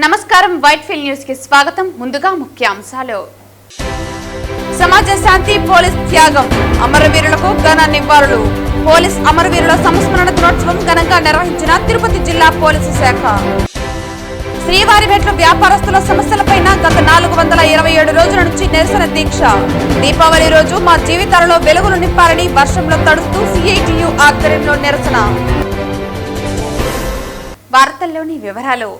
నమస్కారం white field news కి స్వాగతం. ముందుగా ముఖ్యాంశాలు. సమాజ శాంతి పోలీస్ త్యాగం, అమరవీరులకు ఘన నివాళులు. పోలీస్ అమరవీరుల సంస్మరణ దినోత్సవం ఘనంగా నిర్వహించిన తిరుపతి జిల్లా పోలీసు శాఖ. శ్రీవారిమెట్ల వ్యాపారస్తుల సమస్యలపైన గత 427 రోజుల నుంచి నిరసన దీక్ష. దీపావళి రోజు మా జీవితాలలో వెలుగులు నింపాలని వర్షంలో తడుస్తూ సిఐటియు ఆధ్వర్యంలో నిరసన. వార్తల్లోని వివరాలు.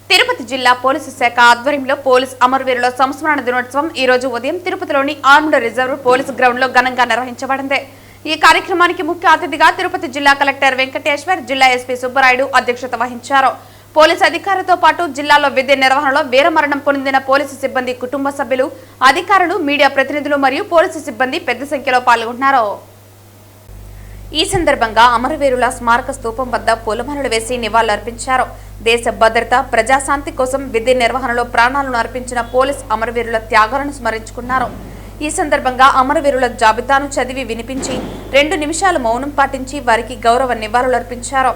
తిరుపతి జిల్లా పోలీసు శాఖ ఆధ్వర్యంలో పోలీస్ అమరవీరుల సంస్మరణ దినోత్సవం ఈ రోజు ఉదయం తిరుపతిలోని ఆర్మ్డ్ రిజర్వ్ పోలీస్ గ్రౌండ్ లో ఘనంగా నిర్వహించబడింది. ఈ కార్యక్రమానికి ముఖ్య అతిథిగా తిరుపతి జిల్లా కలెక్టర్ వెంకటేశ్వర్, జిల్లా ఎస్పీ సుబ్బరాయుడు అధ్యక్షత వహించారు. పోలీసు అధికారులతో పాటు జిల్లాలో విధి నిర్వహణలో వీరమరణం పొందిన పోలీసు సిబ్బంది కుటుంబ సభ్యులు, అధికారులు, మీడియా ప్రతినిధులు మరియు పోలీసు సిబ్బంది పెద్ద సంఖ్యలో పాల్గొన్నారు. ఈ సందర్భంగా అమరవీరుల స్మారక స్తూపం వద్ద పూలమాలలు వేసి నివాళులర్పించారు. దేశ భద్రత, ప్రజాశాంతి కోసం విధి నిర్వహణలో ప్రాణాలను అర్పించిన పోలీస్ అమరవీరుల త్యాగాలను స్మరించుకున్నారు. ఈ సందర్భంగా అమరవీరుల జాబితాను చదివి వినిపించి 2 నిమిషాలు మౌనం పాటించి వారికి గౌరవ నివాళులర్పించారు.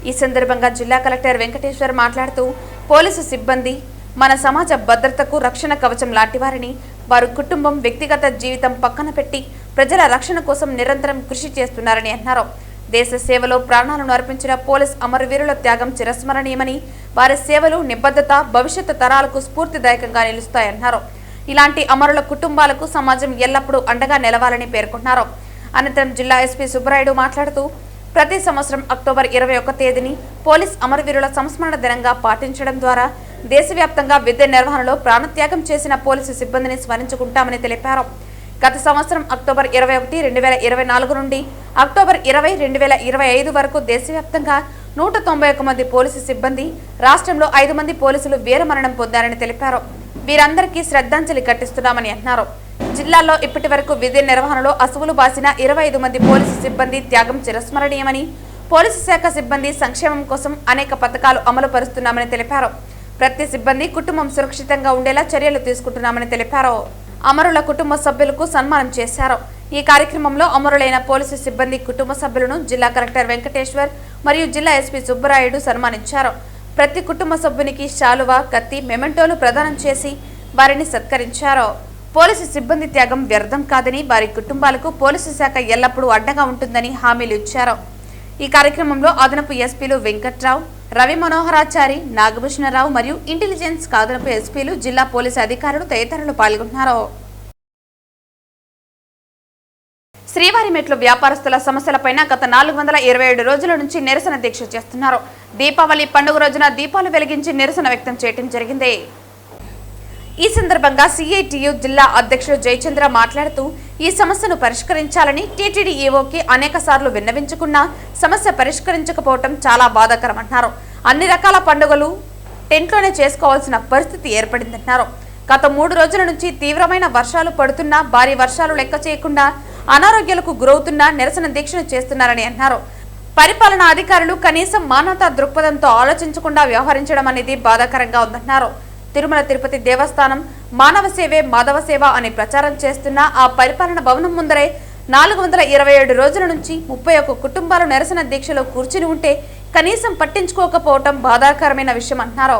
ఈ సందర్భంగా జిల్లా కలెక్టర్ వెంకటేశ్వర్ మాట్లాడుతూ, పోలీసు సిబ్బంది మన సమాజ భద్రతకు రక్షణ కవచం లాంటివారని, వారు కుటుంబం, వ్యక్తిగత జీవితం పక్కన పెట్టి ప్రజల రక్షణ కోసం నిరంతరం కృషి చేస్తున్నారని అన్నారు. దేశ సేవలో ప్రాణాలను అర్పించిన పోలీస్ అమరవీరుల త్యాగం చిరస్మరణీయమని, వారి సేవలు, నిబద్ధత భవిష్యత్తు తరాలకు స్ఫూర్తిదాయకంగా నిలుస్తాయన్నారు. ఇలాంటి అమరుల కుటుంబాలకు సమాజం ఎల్లప్పుడూ అండగా నిలవాలని పేర్కొన్నారు. అనంతరం జిల్లా ఎస్పీ సుబ్బరాయుడు మాట్లాడుతూ, ప్రతి సంవత్సరం అక్టోబర్ 21 తేదీని పోలీస్ అమరవీరుల సంస్మరణ దినంగా పాటించడం ద్వారా దేశవ్యాప్తంగా విధి నిర్వహణలో ప్రాణత్యాగం చేసిన పోలీసు సిబ్బందిని స్మరించుకుంటామని తెలిపారు. గత సంవత్సరం అక్టోబర్ 21, 2024 నుండి అక్టోబర్ 20, 2025 వరకు దేశవ్యాప్తంగా 191 మంది పోలీసు సిబ్బంది, రాష్ట్రంలో 5 మంది పోలీసులు వీరమరణం పొందారని తెలిపారు. వీరందరికీ శ్రద్ధాంజలి ఘటిస్తున్నామని అన్నారు. జిల్లాలో ఇప్పటి వరకు విధి నిర్వహణలో అసువులు బాసిన 25 మంది పోలీసు సిబ్బంది త్యాగం చిరస్మరణీయమని, పోలీసు శాఖ సిబ్బంది సంక్షేమం కోసం అనేక పథకాలు అమలు పరుస్తున్నామని తెలిపారు. ప్రతి సిబ్బంది కుటుంబం సురక్షితంగా ఉండేలా చర్యలు తీసుకుంటున్నామని తెలిపారు. అమరుల కుటుంబ సభ్యులకు సన్మానం చేశారు. ఈ కార్యక్రమంలో అమరులైన పోలీసు సిబ్బంది కుటుంబ సభ్యులను జిల్లా కలెక్టర్ వెంకటేశ్వర్ మరియు జిల్లా ఎస్పీ సుబ్బరాయుడు సన్మానించారు. ప్రతి కుటుంబ సభ్యునికి శాలువా, కత్తి, మెమెంటోలు ప్రదానం చేసి వారిని సత్కరించారు. పోలీసు సిబ్బంది త్యాగం వ్యర్థం కాదని, వారి కుటుంబాలకు పోలీసు శాఖ ఎల్లప్పుడూ అడ్డగా ఉంటుందని హామీలు ఇచ్చారు. ఈ కార్యక్రమంలో అదనపు ఎస్పీలు వెంకట్రావు, రవి మనోహరాచారి, నాగభూషణరావు మరియు ఇంటెలిజెన్స్ అదనపు ఎస్పీలు, జిల్లా పోలీసు అధికారులు తదితరులు పాల్గొన్నారు. శ్రీవారిమెట్ల వ్యాపారస్తుల సమస్యలపైన గత 427 రోజుల నుంచి నిరసన దీక్ష చేస్తున్నారు. దీపావళి పండుగ రోజున దీపాలు వెలిగించి నిరసన వ్యక్తం చేయడం జరిగింది. ఈ సందర్భంగా సిఐటియు జిల్లా అధ్యక్షుడు జయచంద్ర మాట్లాడుతూ, ఈ సమస్యను పరిష్కరించాలని టీటీడీ ఈవోకి అనేక సార్లు విన్నవించుకున్నా సమస్య పరిష్కరించకపోవడం చాలా బాధాకరమన్నారు. అన్ని రకాల పండుగలు టెంట్లోనే చేసుకోవాల్సిన పరిస్థితి ఏర్పడిందన్నారు. గత 3 రోజుల నుంచి తీవ్రమైన వర్షాలు పడుతున్నా, భారీ వర్షాలు లెక్క చేయకుండా అనారోగ్యాలకు గురవుతున్నా నిరసన దీక్షను చేస్తున్నారని అన్నారు. పరిపాలనా అధికారులు కనీసం మానవతా దృక్పథంతో ఆలోచించకుండా వ్యవహరించడం అనేది బాధాకరంగా ఉందన్నారు. తిరుమల తిరుపతి దేవస్థానం మానవ సేవే మాధవ సేవ అని ప్రచారం చేస్తున్న ఆ పరిపాలన భవనం ముందరే 427 రోజుల నుంచి 31 కుటుంబాలు నిరసన దీక్షలో కూర్చుని ఉంటే కనీసం పట్టించుకోకపోవటం బాధాకరమైన విషయం అన్నారు.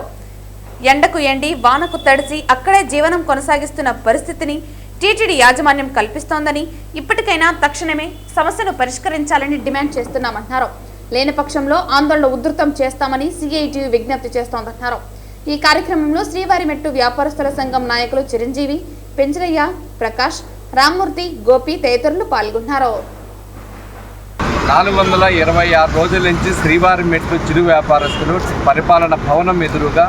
ఎండకు ఎండి, వానకు తడిసి అక్కడే జీవనం కొనసాగిస్తున్న పరిస్థితిని టీటీడీ యాజమాన్యం కల్పిస్తోందని, ఇప్పటికైనా తక్షణమే సమస్యను పరిష్కరించాలని డిమాండ్ చేస్తున్నామన్నారు. లేని పక్షంలో ఆందోళన ఉధృతం చేస్తామని సిఐటియు విజ్ఞప్తి చేస్తోందన్నారు. ఈ కార్యక్రమంలో శ్రీవారిమెట్టు వ్యాపారస్తుల సంఘం నాయకులు చిరంజీవి, పెంచలయ్య, ప్రకాష్, రామ్మూర్తి, గోపి తదితరులు పాల్గొన్నారు. 426 రోజుల నుంచి శ్రీవారిమెట్టు చిరు వ్యాపారస్తులు పరిపాలన భవనం ఎదురుగా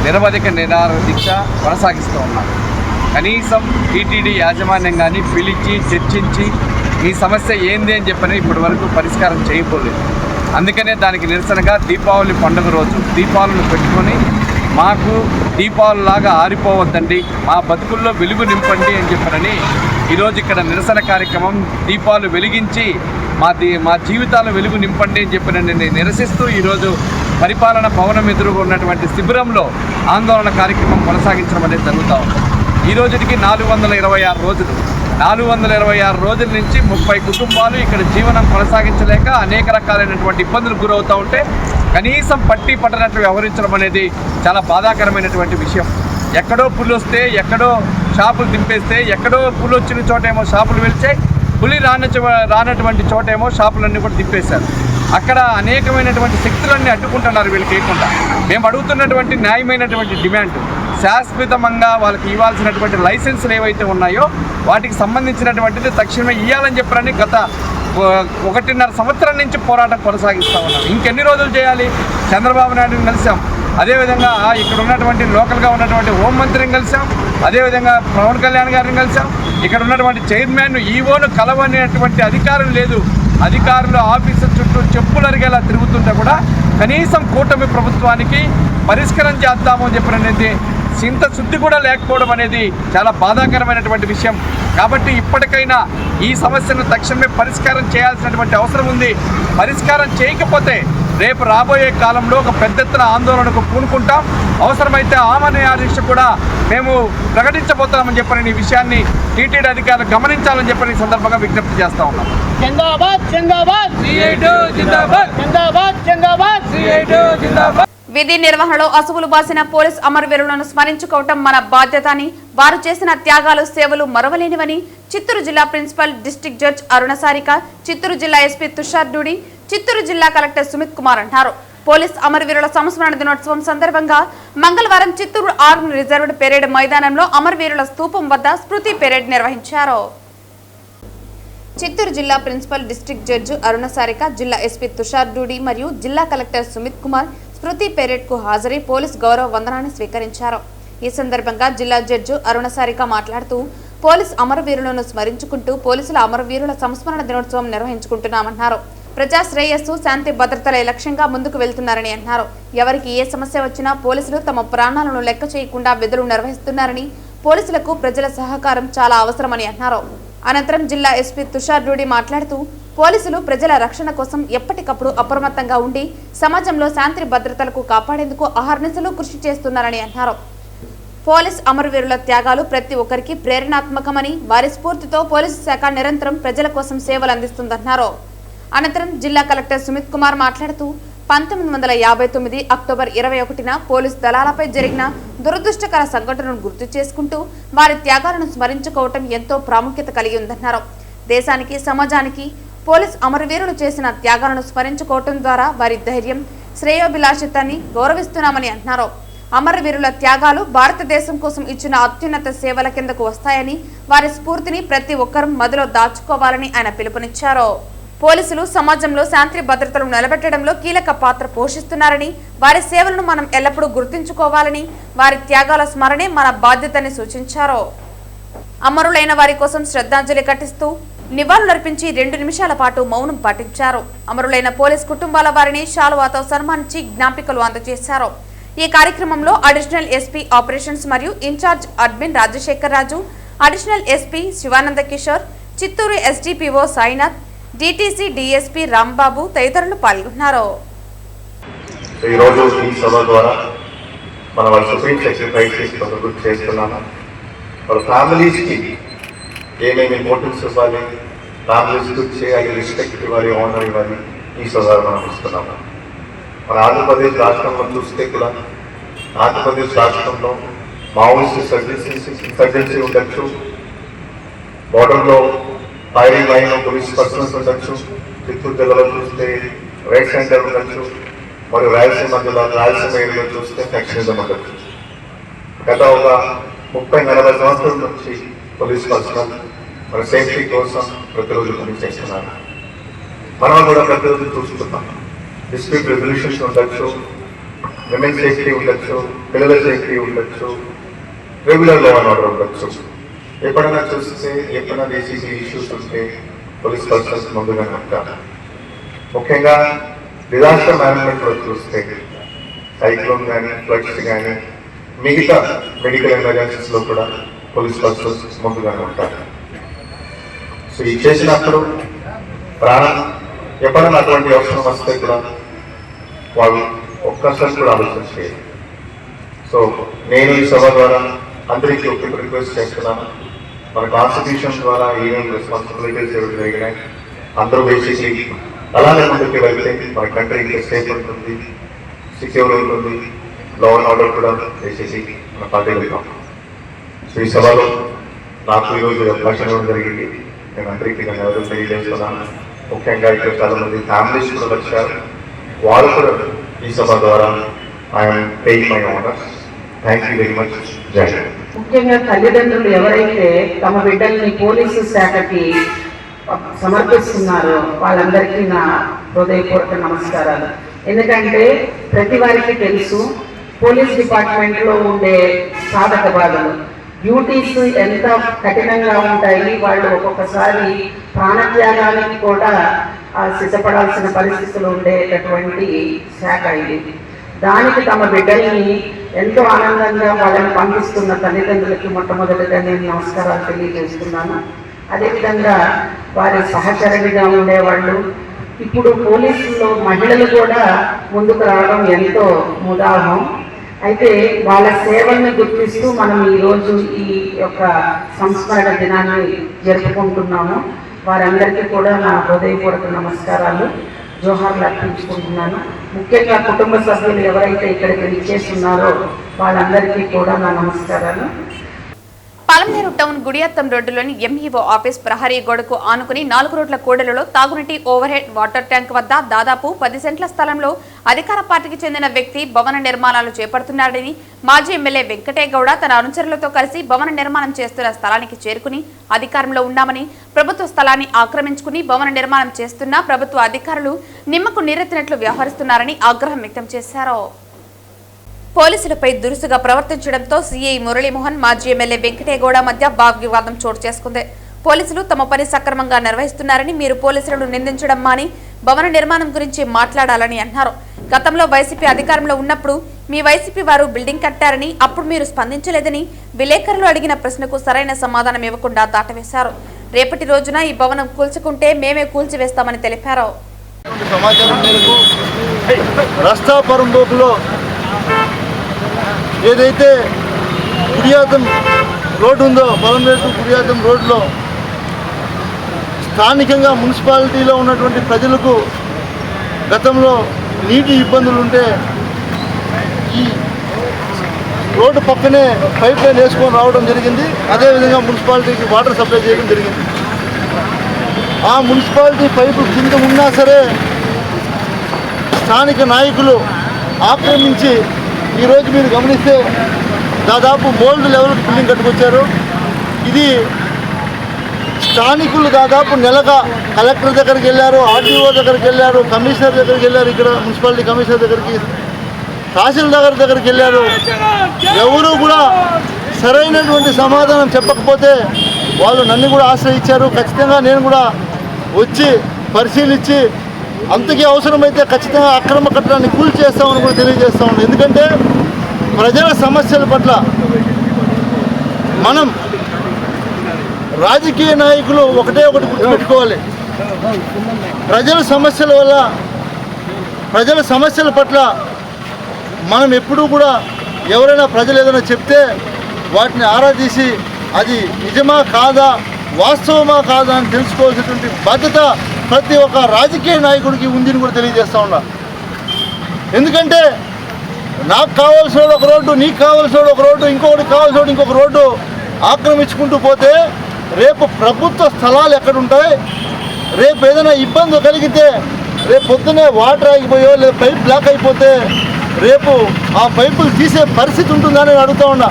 నిరవధిక నిరాహార దీక్ష కొనసాగిస్తూ ఉన్నారు. కనీసం టీటీడీ యాజమాన్యం కానీ పిలిచి చర్చించి ఈ సమస్య ఏంది అని చెప్పని ఇప్పటి వరకు పరిష్కారం చేయకపోలేదు. అందుకనే దానికి నిరసనగా దీపావళి పండుగ రోజు దీపాలను పెట్టుకొని, మాకు దీపావళిలాగా ఆరిపోవద్దండి, మా బతుకుల్లో వెలుగు నింపండి అని చెప్పనని ఈరోజు ఇక్కడ నిరసన కార్యక్రమం, దీపాలు వెలిగించి మా జీవితాల వెలుగు నింపండి అని చెప్పినని నిరసిస్తూ ఈరోజు పరిపాలన భవనం ఎదురుగా ఉన్నటువంటి శిబిరంలో ఆందోళన కార్యక్రమం కొనసాగించడం అనేది జరుగుతూ ఉంది. ఈ రోజుకి 426 రోజులు 426 రోజుల నుంచి 30 కుటుంబాలు ఇక్కడ జీవనం కొనసాగించలేక అనేక రకాలైనటువంటి ఇబ్బందులు గురవుతూ ఉంటే కనీసం పట్టి పట్టనట్లు వ్యవహరించడం అనేది చాలా బాధాకరమైనటువంటి విషయం. ఎక్కడో పులి వస్తే, ఎక్కడో షాపులు దింపేస్తే, ఎక్కడో పులి వచ్చిన చోటేమో షాపులు వెలిచాయి, పులి రానటువంటి చోటేమో షాపులన్నీ కూడా దింపేశారు. అక్కడ అనేకమైనటువంటి శక్తులన్నీ అడ్డుకుంటున్నారు వీళ్ళు కేయకుండా. మేము అడుగుతున్నటువంటి న్యాయమైనటువంటి డిమాండ్, శాశ్వతంగా వాళ్ళకి ఇవ్వాల్సినటువంటి లైసెన్సులు ఏవైతే ఉన్నాయో వాటికి సంబంధించినటువంటిది తక్షణమే ఇవ్వాలని చెప్పారని గత 1.5 సంవత్సరం నుంచి పోరాటం కొనసాగిస్తూ ఉన్నాం. ఇంకెన్ని రోజులు చేయాలి? చంద్రబాబు నాయుడుని కలిసాం, అదేవిధంగా ఇక్కడ ఉన్నటువంటి లోకల్గా ఉన్నటువంటి హోంమంత్రిని కలిసాం, అదేవిధంగా పవన్ కళ్యాణ్ గారిని కలిసాం. ఇక్కడ ఉన్నటువంటి చైర్మన్, ఈవోను కలవనేటువంటి అధికారం లేదు. అధికారులు ఆఫీసు చుట్టూ చెప్పులు అరిగేలా తిరుగుతుంటే కూడా కనీసం కూటమి ప్రభుత్వానికి పరిష్కారం చేద్దాము అని చెప్పినది చింత శుద్ధి కూడా లేకపోవడం అనేది చాలా బాధాకరమైనటువంటి విషయం. కాబట్టి ఇప్పటికైనా ఈ సమస్యను తక్షణమే పరిష్కారం చేయాల్సినటువంటి అవసరం ఉంది. పరిష్కారం చేయకపోతే రేపు రాబోయే కాలంలో ఒక పెద్ద ఎత్తున ఆందోళనకు పూనుకుంటాం. అవసరమైతే ఆమరణ కూడా మేము ప్రకటించబోతున్నామని చెప్పని ఈ విషయాన్ని టీటీడీ అధికారులు గమనించాలని చెప్పని సందర్భంగా విజ్ఞప్తి చేస్తా ఉన్నాం. విధి నిర్వహణలో అసువులు బాసిన పోలీస్ అమరవీరులను స్మరించుకోవటం మన బాధ్యత అని, వారు చేసిన త్యాగాలు, సేవలు మరవలేనివని చిత్తూరు జిల్లా ప్రిన్సిపల్, డిస్ట్రిక్ట్ జడ్జ్ అరుణసారిక, చిత్తూరు జిల్లా ఎస్పీ తుషార్ డూడి, చిత్తూరు జిల్లా కలెక్టర్ సుమిత్ కుమార్ అన్నారు. పోలీస్ అమరవీరుల సంస్మరణ దినోత్సవం సందర్భంగా మంగళవారం చిత్తూరు ఆర్మీ రిజర్వ్డ్ పెరేడ్ మైదానంలో అమరవీరుల స్తూపం వద్ద స్మృతి పెరేడ్ నిర్వహించారు. చిత్తూరు జిల్లా ప్రిన్సిపల్, డిస్ట్రిక్ట్ జడ్జ్ అరుణసారిక, జిల్లా ఎస్పీ తుషార్ డూడి మరియు జిల్లా కలెక్టర్ సుమిత్ కుమార్ స్మృతి పెరేడ్ కు హాజరై పోలీస్ గౌరవ వందనాన్ని స్వీకరించారు. ఈ సందర్భంగా జిల్లా జడ్జి అరుణసారిక మాట్లాడుతూ, పోలీస్ అమరవీరులను స్మరించుకుంటూ పోలీసుల అమరవీరుల సంస్మరణ దినోత్సవం నిర్వహించుకుంటున్నామన్నారు. ప్రజా శ్రేయస్సు, శాంతి భద్రతలే లక్ష్యంగా ముందుకు వెళ్తున్నారని అన్నారు. ఎవరికి ఏ సమస్య వచ్చినా పోలీసులు తమ ప్రాణాలను లెక్క చేయకుండా విధులు నిర్వహిస్తున్నారని, పోలీసులకు ప్రజల సహకారం చాలా అవసరమని అన్నారు. అనంతరం జిల్లా ఎస్పీ తుషార్ డూడి మాట్లాడుతూ, పోలీసులు ప్రజల రక్షణ కోసం ఎప్పటికప్పుడు అప్రమత్తంగా ఉండి సమాజంలో శాంతి భద్రతలకు కాపాడేందుకు అహర్నిశలు కృషి చేస్తున్నారని అన్నారు. పోలీస్ అమరవీరుల త్యాగాలు ప్రతి ఒక్కరికి ప్రేరణాత్మకమని, వారి స్ఫూర్తితో పోలీసు శాఖ నిరంతరం ప్రజల కోసం సేవలు అందిస్తుందన్నారు. అనంతరం జిల్లా కలెక్టర్ సుమిత్ కుమార్ మాట్లాడుతూ, 1959 అక్టోబర్ 21న పోలీసు దళాలపై జరిగిన దురదృష్టకర సంఘటనను గుర్తు చేసుకుంటూ వారి త్యాగాలను స్మరించుకోవటం ఎంతో ప్రాముఖ్యత కలిగి ఉందన్నారు. దేశానికి, సమాజానికి పోలీస్ అమరవీరులు చేసిన త్యాగాలను స్మరించుకోవటం ద్వారా వారి ధైర్యం, శ్రేయోభిలాషితాన్ని గౌరవిస్తున్నామని అన్నారు. అమరవీరుల త్యాగాలు భారతదేశం కోసం ఇచ్చిన అత్యున్నత సేవల కిందకు వస్తాయని, వారి స్ఫూర్తిని ప్రతి ఒక్కరూ మదిలో దాచుకోవాలని ఆయన పిలుపునిచ్చారు. పోలీసులు సమాజంలో శాంతి భద్రతలు నిలబెట్టడంలో కీలక పాత్ర పోషిస్తున్నారని, వారి సేవలను మనం ఎల్లప్పుడూ గుర్తుంచుకోవాలని, వారి త్యాగాల స్మరణే మన బాధ్యతని సూచించారు. అమరులైన వారి కోసం శ్రద్ధాంజలి ఘటిస్తూ నివాళులర్పించి 2 నిమిషాల పాటు మౌనం పాటించారు. అమరులైన పోలీస్ కుటుంబాల వారిని శాలువాతో సన్మానించి జ్ఞాపికలు అందజేశారు. ఈ కార్యక్రమంలో అడిషనల్ ఎస్పీ ఆపరేషన్స్ మరియు incharge admin Rajasekhar Raju, additional SP Shivananda Kishore, Chittoor SDPO Sainath, DTC DSP Rambabu తదితరులు పాల్గొన్నారు. ఈరోజు ఈ సభ ద్వారా మన వాళ్ళ సుప్రీం సెక్రటరీస్ గుర్తు చేస్తున్నాము. వాళ్ళ ఫ్యామిలీస్కి ఏమేమి ఇంపార్టెన్స్ ఇవ్వాలి, ఫ్యామిలీస్ గురించి అది రెస్పెక్ట్ ఇవ్వాలి, ఆనర్ ఇవ్వాలి, ఈ సభ మనం ఇస్తున్నాము. మన ఆంధ్రప్రదేశ్ రాష్ట్రంలో చూస్తే కూడా ఆంధ్రప్రదేశ్ రాష్ట్రంలో మావోయిస్ట్ ఇన్సర్జెన్సీ ఉండొచ్చు, బార్డర్లో ఫైరింగ్ లైన్ పోలీస్ పర్సనల్స్ ఉండొచ్చు, చిత్తూరు జిల్లాలో చూస్తే రైట్ సెంటర్ ఉండొచ్చు, మరియు రాయలసీమ ఏరియాలో చూస్తే ఫ్యాక్షనిజం ఉండొచ్చు. గత ఒక 30-40 సంవత్సరాల నుంచి పోలీస్ పర్సనల్ మన సేఫ్టీ కోసం ప్రతిరోజు పనిచేస్తున్నారు. మనం కూడా ప్రతిరోజు చూస్తున్నాం. డిస్ప్యూట్ రెజల్యూషన్స్ ఉండొచ్చు, విమెన్ సేఫ్టీ ఉండొచ్చు, పిల్లల సేఫ్టీ ఉండొచ్చు, రెగ్యులర్ లా అండ్ ఆర్డర్ ఉండొచ్చు. ఎప్పుడైనా చూస్తే ఎప్పుడైనా డీసీసీ ఇష్యూస్ ఉంటే పోలీస్ పర్సన్స్ ముందుగానే ఉంటారు. ముఖ్యంగా డిజాస్టర్ మేనేజ్మెంట్లో చూస్తే సైక్లోన్ కానీ, ఫ్లడ్స్ కానీ, మిగతా మెడికల్ ఎమర్జెన్సీస్లో కూడా పోలీస్ పర్సన్స్ ముందుగానే ఉంటారు. సో ఇది చేసినప్పుడు ప్రాణం ఎప్పుడైనా అటువంటి అవసరం వస్తే కూడా వాళ్ళు ఒక్కసారి కూడా ఆలోచించారు. సో నేను ఈ సభ ద్వారా అందరికీ ఒక రిక్వెస్ట్ చేస్తున్నాను. మన కాన్స్టిట్యూషన్ ద్వారా ఏమేమి రెస్పాన్సిబిలిటీస్ ఎవరు జరిగినాయి, అందరూ బేసిక్లీ అలానే ముందుకు వెళ్తే మన కంట్రీ ఇంకా సేఫ్ ఉంటుంది, సెక్యూర్ ఉంటుంది, లా అండ్ ఆర్డర్ కూడా చేసేసి మన పార్టీ వెళ్తాం. సో ఈ సభలో నాకు ఈరోజు అవకాశం ఇవ్వడం జరిగింది. నేను అందరికీ ధన్యవాదాలు తెలియజేస్తున్నాను. ముఖ్యంగా ఇక్కడ చాలా మంది ఫ్యామిలీస్ కూడా వచ్చారు. వాళ్ళు కూడా ఈ సభ ద్వారా I'm paying my honours. Thank you very much. జై హింద్. ముఖ్యంగా తల్లిదండ్రులు ఎవరైతే తమ బిడ్డల్ని పోలీసు శాఖకి సమర్పిస్తున్నారో వాళ్ళందరికీ నా హృదయపూర్వక నమస్కారాలు. ఎందుకంటే ప్రతి వారికి తెలుసు పోలీస్ డిపార్ట్మెంట్లో ఉండే సాధక బాధలు, డ్యూటీస్ ఎంత కఠినంగా ఉంటాయి. వాళ్ళు ఒక్కొక్కసారి ప్రాణత్యాగానికి కూడా సిద్ధపడాల్సిన పరిస్థితులు ఉండేటటువంటి శాఖ ఇది. దానికి తమ బిడ్డల్ని ఎంతో ఆనందంగా వాళ్ళని పంపిస్తున్న తల్లిదండ్రులకి మొట్టమొదటిగా నేను నమస్కారాలు తెలియజేస్తున్నాను. అదేవిధంగా వారి సహచరుడిగా ఉండేవాళ్ళు, ఇప్పుడు పోలీసుల్లో మహిళలు కూడా ముందుకు రావడం ఎంతో ముదాహం. అయితే వాళ్ళ సేవల్ని గుర్తిస్తూ మనం ఈరోజు ఈ యొక్క సంస్మరణ దినాన్ని జరుపుకుంటున్నాము. వారందరికీ కూడా నా హృదయపూర్వక నమస్కారాలు, జోహార్లు అర్పించుకుంటున్నాను. ముఖ్యంగా కుటుంబ సభ్యులు ఎవరైతే ఇక్కడికి విచ్చేస్తున్నారో వాళ్ళందరికీ కూడా నా నమస్కారాలు. పలమనేరు టౌన్ గుడియత్తం రోడ్డులోని ఎంఈఓ ఆఫీస్ ప్రహరీ గోడకు ఆనుకుని 4 రోడ్ల కూడలిలో తాగునీటి ఓవర్ హెడ్ వాటర్ ట్యాంక్ వద్ద దాదాపు 10 సెంట్ల స్థలంలో అధికార పార్టీకి చెందిన వ్యక్తి భవన నిర్మాణాలు చేపడుతున్నాడని మాజీ ఎమ్మెల్యే వెంకటేగౌడ తన అనుచరులతో కలిసి భవన నిర్మాణం చేస్తున్న స్థలానికి చేరుకుని అధికారంలో ఉన్నామని, ప్రభుత్వ స్థలాన్ని ఆక్రమించుకుని భవన నిర్మాణం చేస్తున్న ప్రభుత్వ అధికారులు నిమ్మకు నీరెత్తినట్లు వ్యవహరిస్తున్నారని ఆగ్రహం వ్యక్తం చేశారు. పోలీసులపై దురుసుగా ప్రవర్తించడంతో సీఐ మురళీమోహన్, మాజీ ఎమ్మెల్యే వెంకటేగౌడ మధ్య వాగ్వివాదం చోటు చేసుకుంది. పోలీసులు తమ పని సక్రమంగా నిర్వహిస్తున్నారని, మీరు పోలీసులను నిందించడం మాని భవన నిర్మాణం గురించి మాట్లాడాలని అన్నారు. గతంలో వైసీపీ అధికారంలో ఉన్నప్పుడు మీ వైసీపీ వారు బిల్డింగ్ కట్టారని, అప్పుడు మీరు స్పందించలేదని విలేకరులు అడిగిన ప్రశ్నకు సరైన సమాధానం ఇవ్వకుండా దాటవేశారు. రేపటి రోజున ఈ భవనం కూల్చుకుంటే మేమే కూల్చివేస్తామని తెలిపారు. ఏదైతే గుడియాతం రోడ్డు ఉందో, పలమనేరు గుడియాతం రోడ్లో స్థానికంగా మున్సిపాలిటీలో ఉన్నటువంటి ప్రజలకు గతంలో నీటి ఇబ్బందులు ఉంటే ఈ రోడ్డు పక్కనే పైప్ లైన్ వేసుకొని రావడం జరిగింది. అదేవిధంగా మున్సిపాలిటీకి వాటర్ సప్లై చేయడం జరిగింది. ఆ మున్సిపాలిటీ పైపు కింద ఉన్నా సరే స్థానిక నాయకులు ఆక్రమించి ఈరోజు మీరు గమనిస్తే దాదాపు మోల్డ్ లెవెల్కి బిల్డింగ్ కట్టుకొచ్చారు. ఇది స్థానికులు దాదాపు నెలగా కలెక్టర్ దగ్గరికి వెళ్ళారు, ఆర్డీఓ దగ్గరికి వెళ్ళారు, కమిషనర్ దగ్గరికి వెళ్ళారు, ఇక్కడ మున్సిపాలిటీ కమిషనర్ దగ్గరికి, తహసీల్దార్ దగ్గరికి వెళ్ళారు. ఎవరు కూడా సరైనటువంటి సమాధానం చెప్పకపోతే వాళ్ళు నన్ను కూడా ఆశ్రయించారు. ఖచ్చితంగా నేను కూడా వచ్చి పరిశీలించి అంతకీ అవసరమైతే ఖచ్చితంగా అక్రమ కట్టడాన్ని కూల్చేస్తామని కూడా తెలియజేస్తా ఉన్నాం. ఎందుకంటే ప్రజల సమస్యల పట్ల మనం రాజకీయ నాయకులు ఒకటి గుర్తుపెట్టుకోవాలి. ప్రజల సమస్యల పట్ల మనం ఎప్పుడూ కూడా ఎవరైనా ప్రజలు ఏదైనా చెప్తే వాటిని ఆరా తీసి అది నిజమా కాదా, వాస్తవమా కాదా అని తెలుసుకోవాల్సినటువంటి బాధ్యత ప్రతి ఒక్క రాజకీయ నాయకుడికి ఉందని కూడా తెలియజేస్తూ ఉన్నా. ఎందుకంటే నాకు కావాల్సిన ఒక రోడ్డు, నీకు కావాల్సిన ఒక రోడ్డు, ఇంకొకటి కావాల్సిన ఇంకొక రోడ్డు ఆక్రమించుకుంటూ పోతే రేపు ప్రభుత్వ స్థలాలు ఎక్కడుంటాయి? రేపు ఏదైనా ఇబ్బంది కలిగితే రేపు పొద్దునే వాటర్ ఆగిపోయో లేదా పైప్ బ్లాక్ అయిపోతే రేపు ఆ పైపులు తీసే పరిస్థితి ఉంటుందని నేను అడుగుతూ ఉన్నా.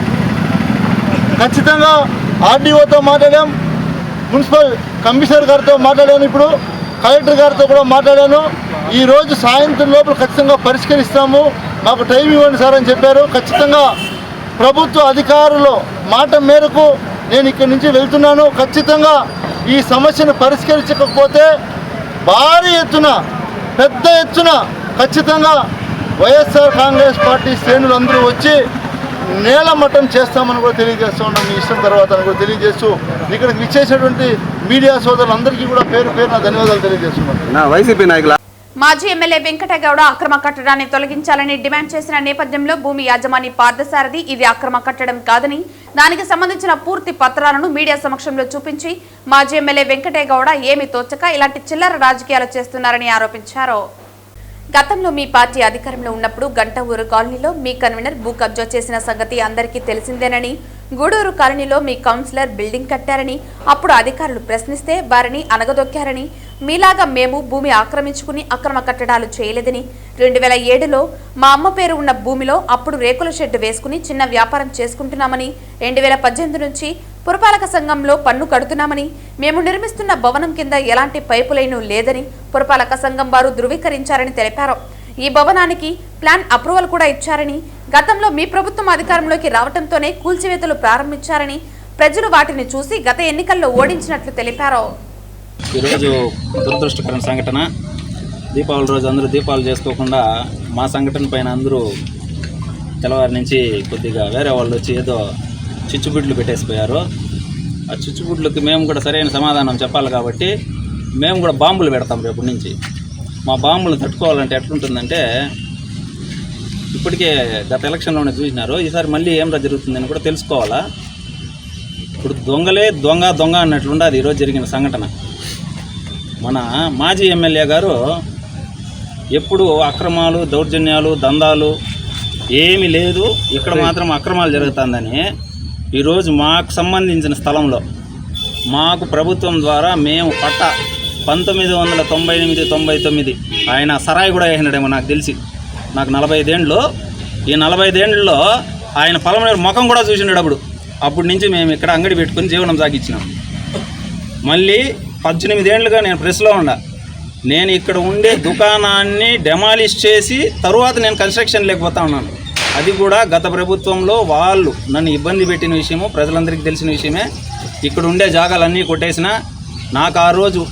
ఖచ్చితంగా ఆర్డీఓతో మాట్లాడాం, మున్సిపల్ కమిషనర్ గారితో మాట్లాడాను, ఇప్పుడు కలెక్టర్ గారితో కూడా మాట్లాడాను. ఈరోజు సాయంత్రం లోపల ఖచ్చితంగా పరిష్కరిస్తాము, మాకు టైం ఇవ్వండి సార్ అని చెప్పారు. ఖచ్చితంగా ప్రభుత్వ అధికారుల మాట మేరకు నేను ఇక్కడి నుంచి వెళ్తున్నాను. ఖచ్చితంగా ఈ సమస్యను పరిష్కరించకపోతే భారీ ఎత్తున, పెద్ద ఎత్తున ఖచ్చితంగా వైఎస్ఆర్ కాంగ్రెస్ పార్టీ శ్రేణులందరూ వచ్చి నేలమట్టం చేస్తామని కూడా తెలియజేస్తూ ఉన్నాం. మీ ఇష్టం తర్వాత అని కూడా తెలియజేస్తూ ఇక్కడికి విచ్చేసినటువంటి మీడియా సోదరులందరికీ కూడా పేరు పేరున ధన్యవాదాలు తెలియజేస్తున్నాను. వైసీపీ నాయకుల మాజీ ఎమ్మెల్యే వెంకటగౌడ అక్రమ కట్టడాన్ని తొలగించాలని డిమాండ్ చేసిన నేపథ్యంలో భూమి యాజమాని పార్థసారథి ఇది అక్రమ కట్టడం కాదని, దానికి సంబంధించిన పూర్తి పత్రాలను మీడియా సమక్షంలో చూపించి మాజీ ఎమ్మెల్యే వెంకటగౌడ ఏమీ తోచక ఇలాంటి చిల్లర రాజకీయాలు చేస్తున్నారని ఆరోపించారు. గతంలో మీ పార్టీ అధికారంలో ఉన్నప్పుడు గంటఊరు కాలనీలో మీ కన్వీనర్ భూ కబ్జా చేసిన సంగతి అందరికీ తెలిసిందేనని, గూడూరు కాలనీలో మీ కౌన్సిలర్ బిల్డింగ్ కట్టారని, అప్పుడు అధికారులు ప్రశ్నిస్తే వారిని అనగదొక్కారని, మీలాగా మేము భూమి ఆక్రమించుకుని అక్రమ కట్టడాలు చేయలేదని, 2007లో మా అమ్మ పేరు ఉన్న భూమిలో అప్పుడు రేకుల షెడ్ వేసుకుని చిన్న వ్యాపారం చేసుకుంటున్నామని, 2018 నుంచి పురపాలక సంఘంలో పన్ను కడుతున్నామని, మేము నిర్మిస్తున్న భవనం కింద ఎలాంటి పైపు లైను లేదని పురపాలక సంఘం వారు ధృవీకరించారని తెలిపారు. ఈ భవనానికి ప్లాన్ అప్రూవల్ కూడా ఇచ్చారని, గతంలో మీ ప్రభుత్వం అధికారంలోకి రావడంతోనే కూల్చివేతలు ప్రారంభించారని, ప్రజలు వాటిని చూసి గత ఎన్నికల్లో ఓడించినట్లు తెలిపారు. ఈరోజు దురదృష్టకరమైన సంఘటన. దీపావళి రోజు అందరూ దీపాలు చేసుకోకుండా మా సంఘటన పైన అందరూ తెల్లవారి నుంచి కొద్దిగా వేరే వాళ్ళు వచ్చి ఏదో చిచ్చుబుడ్లు పెట్టేసిపోయారు. ఆ చిచ్చుబుడ్లకి మేము కూడా సరైన సమాధానం చెప్పాలి కాబట్టి మేము కూడా బాంబులు పెడతాం రేపటి నుంచి. మా బాంబులు తట్టుకోవాలంటే ఎట్లుంటుందంటే, ఇప్పటికే గత ఎలక్షన్లోనే చూసినారు, ఈసారి మళ్ళీ ఏం జరుగుతుందని కూడా తెలుసుకోవాలా. ఇప్పుడు దొంగలే దొంగ దొంగ అన్నట్లుండదు ఈరోజు జరిగిన సంఘటన. మన మాజీ ఎమ్మెల్యే గారు ఎప్పుడు అక్రమాలు, దౌర్జన్యాలు, దందాలు ఏమీ లేదు, ఇక్కడ మాత్రం అక్రమాలు జరుగుతుందని ఈరోజు మాకు సంబంధించిన స్థలంలో మాకు ప్రభుత్వం ద్వారా మేము పట్ట 1998-99 ఆయన సరాయి కూడా వేసినాడేమో నాకు తెలిసి. నాకు 45 ఏండ్లు. ఈ 45 ఏండ్లలో ఆయన పొలం ముఖం కూడా చూసినాడు. అప్పటి నుంచి మేము ఇక్కడ అంగడి పెట్టుకుని జీవనం సాగించినాం. మళ్ళీ 18 ఏండ్లుగా నేను ప్రెస్లో ఉన్నా. నేను ఇక్కడ ఉండే దుకాణాన్ని డెమాలిష్ చేసి తరువాత నేను కన్స్ట్రక్షన్ లేకపోతా ఉన్నాను. అది కూడా గత ప్రభుత్వంలో వాళ్ళు నన్ను ఇబ్బంది పెట్టిన విషయము ప్రజలందరికీ తెలిసిన విషయమే. ఇక్కడ ఉండే జాగాలన్నీ కొట్టేసిన. నాకు ఆ రోజు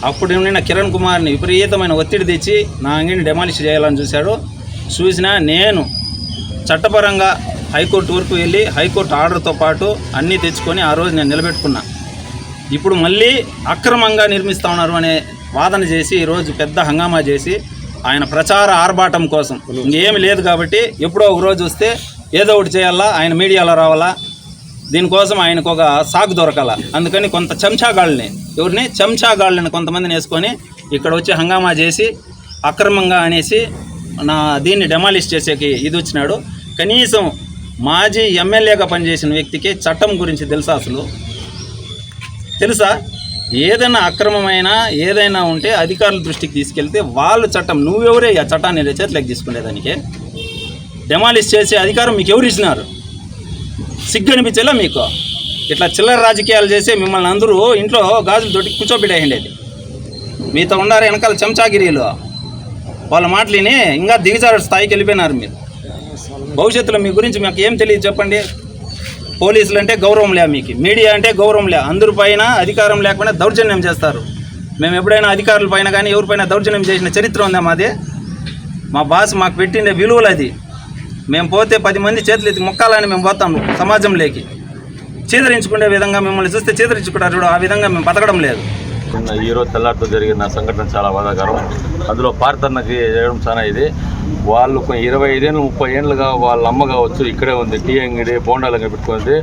అప్పుడు ఉండిన కిరణ్ కుమార్ని విపరీతమైన ఒత్తిడి తెచ్చి నా అంగడిని డెమాలిష్ చేయాలని చూసినా నేను చట్టపరంగా హైకోర్టు వరకు వెళ్ళి హైకోర్టు ఆర్డర్తో పాటు అన్నీ తెచ్చుకొని ఆ రోజు నేను నిలబెట్టుకున్నా. ఇప్పుడు మళ్ళీ అక్రమంగా నిర్మిస్తూ ఉన్నారు అనే వాదన చేసి ఈరోజు పెద్ద హంగామా చేసి ఆయన ప్రచార ఆర్భాటం కోసం ఇంకేమి లేదు కాబట్టి ఎప్పుడో ఒక రోజు వస్తే ఏదో ఒకటి చేయాలా, ఆయన మీడియాలో రావాలా, దీనికోసం ఆయనకు ఒక సాగు దొరకాల. అందుకని కొంత చెంచాగాళ్ళని కొంతమందిని వేసుకొని ఇక్కడ వచ్చి హంగామా చేసి అక్రమంగా అనేసి దీన్ని డెమాలిష్ చేసేకి ఇది వచ్చినాడు. కనీసం మాజీ ఎమ్మెల్యేగా పనిచేసిన వ్యక్తికి చట్టం గురించి తెలుసా? ఏదైనా అక్రమమైన ఏదైనా ఉంటే అధికారుల దృష్టికి తీసుకెళ్తే వాళ్ళు చట్టం, నువ్వెవరే ఆ చట్టాన్ని చేతిలోకి తీసుకునేదానికి? డెమాలిష్ చేసే అధికారం మీకు ఎవరు ఇచ్చినారు? సిగ్గు అనిపించేలా మీకు? ఇట్లా చిల్లర రాజకీయాలు చేసి మిమ్మల్ని అందరూ ఇంట్లో గాజులతోటి కూర్చోబెట్టేయండి. మీతో ఉండారు వెనకాల చెంచాగిరీలు. వాళ్ళ మాటలిని ఇంకా దిగజారు స్థాయికి వెళ్ళిపోయినారు మీరు. భవిష్యత్తులో మీ గురించి మాకు ఏం తెలియదు చెప్పండి. పోలీసులు అంటే గౌరవం లే, మీకు మీడియా అంటే గౌరవం లే, అందరి పైన అధికారం లేకపోయినా దౌర్జన్యం చేస్తారు. మేము ఎప్పుడైనా అధికారుల పైన కానీ ఎవరిపైన దౌర్జన్యం చేసిన చరిత్ర ఉందా మాది? మా బాస్ మాకు పెట్టిండే విలువలు అది. మేము పోతే 10 మంది చేతులు ఎత్తి మొక్కాలని మేము పోతాము సమాజంలోకి. చీదరించుకునే విధంగా మిమ్మల్ని చూస్తే చీదరించుకుంటారు, ఆ విధంగా మేము బతకడం లేదు. ఈరోజు తెల్లారితో జరిగిన సంఘటన చాలా బాధాకరం. అందులో పార్థన్నకి చేయడం చాలా ఇది. వాళ్ళు 25 ఏళ్ళు 30 ఏళ్ళుగా వాళ్ళ అమ్మ కావచ్చు ఇక్కడే ఉంది, టీ అంగడి బోండాలు అంగడి పెట్టుకుంది.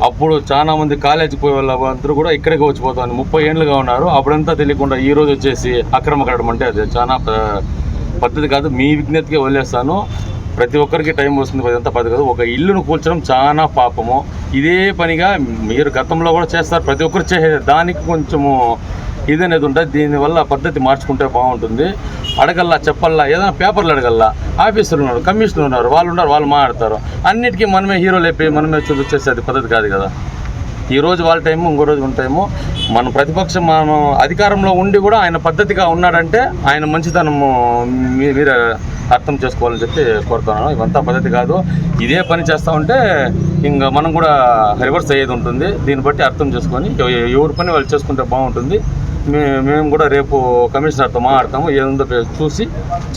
అప్పుడు చాలా మంది కాలేజీకి పోయే వాళ్ళందరూ కూడా ఇక్కడికి వచ్చిపోతాను 30 ఏళ్ళుగా ఉన్నారు. అప్పుడంతా తెలియకుండా ఈరోజు వచ్చేసి అక్రమ కట్టడం అంటే అది చాలా పద్ధతి కాదు. మీ విజ్ఞతకే వదిలేస్తాను. ప్రతి ఒక్కరికి టైం వస్తుంది, అదంతా పద్ధతి కాదు. ఒక ఇల్లును కూల్చడం చాలా పాపము. ఇదే పనిగా మీరు గతంలో కూడా చేస్తారు, ప్రతి ఒక్కరు చేసేది. దానికి కొంచెము ఇదనేది ఉంటుంది. దీనివల్ల పద్ధతి మార్చుకుంటే బాగుంటుంది. అడగల్లా, చెప్పల్లా, ఏదైనా పేపర్లు అడగల్లా. ఆఫీసర్లు ఉన్నారు, కమిషనర్ ఉన్నారు, వాళ్ళు మాట్లాడతారు. అన్నిటికీ మనమే హీరో లేపి మనమే చూసేది పద్ధతి కాదు కదా. ఈరోజు వాళ్ళ టైము, ఇంకో రోజు ఉన్న టైము. మన ప్రతిపక్షం మనం అధికారంలో ఉండి కూడా ఆయన పద్ధతిగా ఉన్నాడంటే ఆయన మంచితనము మీరే అర్థం చేసుకోవాలని చెప్పి కోరుతున్నాను. ఇవంతా పద్ధతి కాదు. ఇదే పని చేస్తూ ఉంటే ఇంకా మనం కూడా రివర్స్ అయ్యేది ఉంటుంది. దీన్ని బట్టి అర్థం చేసుకొని ఎవరి పని వాళ్ళు చేసుకుంటే బాగుంటుంది. మేము కూడా రేపు కమిషనర్తో మాట్లాడతాము, ఏదో చూసి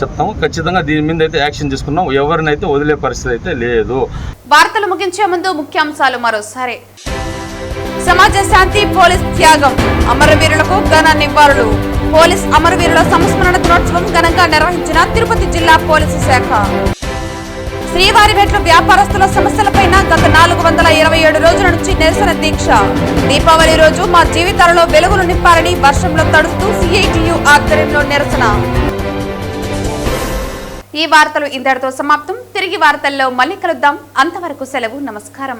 చెప్తాము. ఖచ్చితంగా దీని మీద అయితే యాక్షన్ తీసుకున్నాం. ఎవరినైతే వదిలే పరిస్థితి అయితే లేదు. వార్తలు ముగించే ముందు ముఖ్యాంశాలు మరోసారి. సమాజ శాంతి పోలీస్ త్యాగం, అమరవీరులకు ఘన నివాళులు. పోలీస్ అమరవీరుల సంస్మరణ దినోత్సవం ఘనంగా నిర్వహించిన తిరుపతి జిల్లా పోలీసు శాఖ. శ్రీవారిమెట్ల వ్యాపారస్తుల సమస్యలపైన గత 427 రోజుల నుంచి నిరసన దీక్ష. దీపావళి రోజు మా జీవితాలలో వెలుగులు నింపాలని వర్షంలో తడుస్తూ సిఐటియు ఆధ్వర్యంలో నిరసన. ఈ వార్తలు ఇంతటితో సమాప్తం. తిరిగి వార్తల్లో మళ్ళీ కలుద్దాం. అంతవరకు సెలవు. నమస్కారం.